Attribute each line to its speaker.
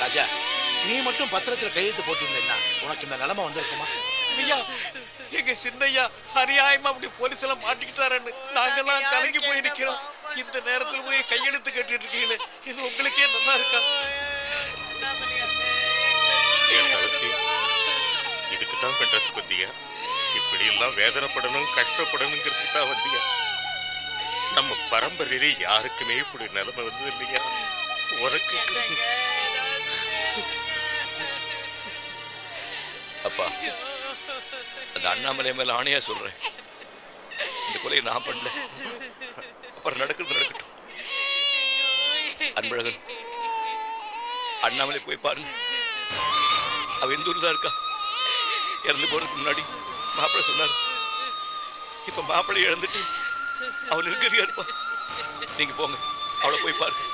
Speaker 1: ராஜா, நீ மட்டும் பத்திரத்துல கையெழுத்து போட்டிருந்தா உனக்கு இந்த நிலைமை வந்திருக்குமா?
Speaker 2: ஐயா, எங்க சின்னையா அநியாயமா அப்படி போலீஸ் எல்லாம் மாட்டிக்கிட்டாருன்னு நாங்கெல்லாம் கலங்கி போய் நிக்கிறோம். இந்த நேரத்துல போய் கையெழுத்து கேட்டுட்டு இருக்கீங்களே, இது உங்களுக்கே நல்லா இருக்கா?
Speaker 3: இதுக்குதான் மெட்ராஸ் வந்தியா? இப்படி எல்லாம் வேதனைப்படணும் கஷ்டப்படணுங்கிறதுக்கு தான் வந்தியா? நம்ம பரம்பரையிலே யாருக்குமே இப்படி நிலைமை வந்தது இல்லையா? உனக்கு
Speaker 4: அப்பா, அந்த அண்ணாமலை மேல ஆணையா சொல்றேன், இந்த கொலையை நான் பண்ணல. அப்புறம் நடக்கிறது நடக்கட்டும். அன்பழகன், அண்ணாமலை போய் பாருங்க. அவ எந்த ஊர்ல தான் இருக்கா? இறந்து போறதுக்கு முன்னாடி மாப்பிள்ளை சொன்னார். இப்ப மாப்பிள்ளை இழந்துட்டு அவன் இருக்கிறியா இருப்பான். நீங்க போங்க, அவளை போய் பாருங்க.